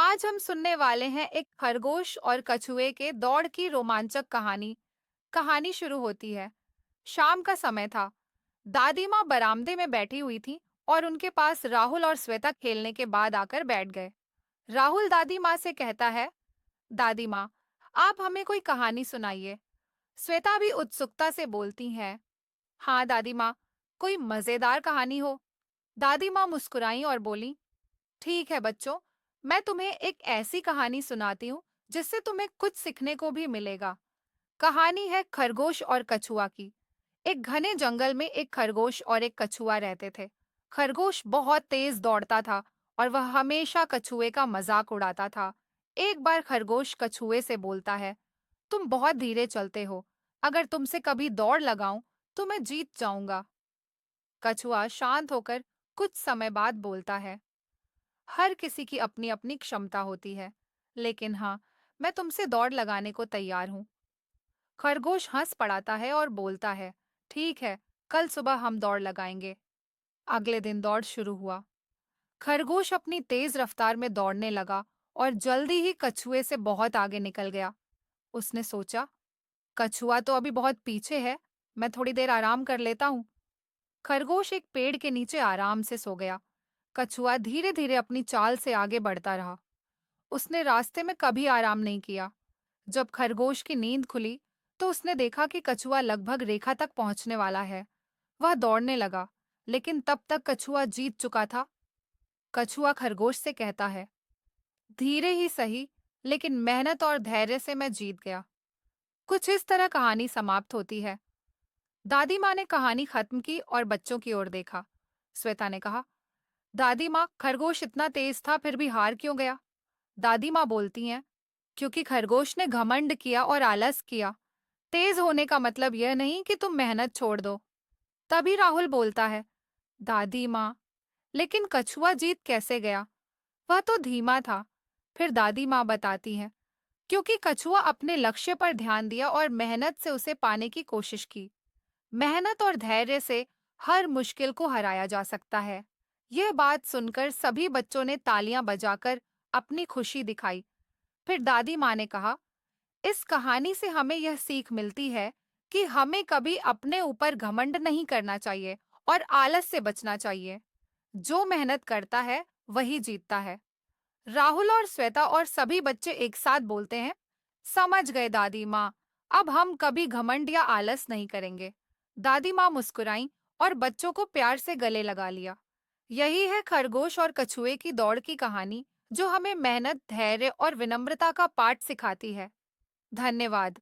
आज हम सुनने वाले हैं एक खरगोश और कछुए के दौड़ की रोमांचक कहानी। कहानी शुरू होती है। शाम का समय था। दादी माँ बरामदे में बैठी हुई थी और उनके पास राहुल और श्वेता खेलने के बाद आकर बैठ गए। राहुल दादी माँ से कहता है, दादी माँ, आप हमें कोई कहानी सुनाइए। श्वेता भी उत्सुकता से बोलती है, हाँ दादी माँ, कोई मजेदार कहानी हो। दादी माँ मुस्कुराई और बोली, ठीक है बच्चों, मैं तुम्हें एक ऐसी कहानी सुनाती हूँ जिससे तुम्हें कुछ सीखने को भी मिलेगा। कहानी है खरगोश और कछुआ की। एक घने जंगल में एक खरगोश और एक कछुआ रहते थे। खरगोश बहुत तेज दौड़ता था और वह हमेशा कछुए का मजाक उड़ाता था। एक बार खरगोश कछुए से बोलता है, तुम बहुत धीरे चलते हो। अगर तुमसे कभी दौड़ लगाऊं तो मैं जीत जाऊंगा। कछुआ शांत होकर कुछ समय बाद बोलता है, हर किसी की अपनी अपनी क्षमता होती है, लेकिन हाँ, मैं तुमसे दौड़ लगाने को तैयार हूँ। खरगोश हंस पड़ाता है और बोलता है, ठीक है, कल सुबह हम दौड़ लगाएंगे। अगले दिन दौड़ शुरू हुआ। खरगोश अपनी तेज रफ्तार में दौड़ने लगा और जल्दी ही कछुए से बहुत आगे निकल गया। उसने सोचा, कछुआ तो अभी बहुत पीछे है, मैं थोड़ी देर आराम कर लेता हूँ। खरगोश एक पेड़ के नीचे आराम से सो गया। कछुआ धीरे धीरे अपनी चाल से आगे बढ़ता रहा। उसने रास्ते में कभी आराम नहीं किया। जब खरगोश की नींद खुली, तो उसने देखा कि कछुआ लगभग रेखा तक पहुंचने वाला है। वह दौड़ने लगा, लेकिन तब तक कछुआ जीत चुका था। कछुआ खरगोश से कहता है, धीरे ही सही, लेकिन मेहनत और धैर्य से मैं जीत गया। कुछ इस तरह कहानी समाप्त होती है। दादी माँ ने कहानी खत्म की और बच्चों की ओर देखा। श्वेता ने कहा, दादी माँ, खरगोश इतना तेज था फिर भी हार क्यों गया? दादी माँ बोलती हैं, क्योंकि खरगोश ने घमंड किया और आलस किया। तेज होने का मतलब यह नहीं कि तुम मेहनत छोड़ दो। तभी राहुल बोलता है, दादी माँ, लेकिन कछुआ जीत कैसे गया? वह तो धीमा था। फिर दादी माँ बताती हैं, क्योंकि कछुआ अपने लक्ष्य पर ध्यान दिया और मेहनत से उसे पाने की कोशिश की। मेहनत और धैर्य से हर मुश्किल को हराया जा सकता है। यह बात सुनकर सभी बच्चों ने तालियां बजाकर अपनी खुशी दिखाई। फिर दादी माँ ने कहा, इस कहानी से हमें यह सीख मिलती है कि हमें कभी अपने ऊपर घमंड नहीं करना चाहिए और आलस से बचना चाहिए। जो मेहनत करता है वही जीतता है। राहुल और श्वेता और सभी बच्चे एक साथ बोलते हैं, समझ गए दादी माँ, अब हम कभी घमंड या आलस नहीं करेंगे। दादी माँ मुस्कुराई और बच्चों को प्यार से गले लगा लिया। यही है खरगोश और कछुए की दौड़ की कहानी, जो हमें मेहनत, धैर्य और विनम्रता का पाठ सिखाती है। धन्यवाद।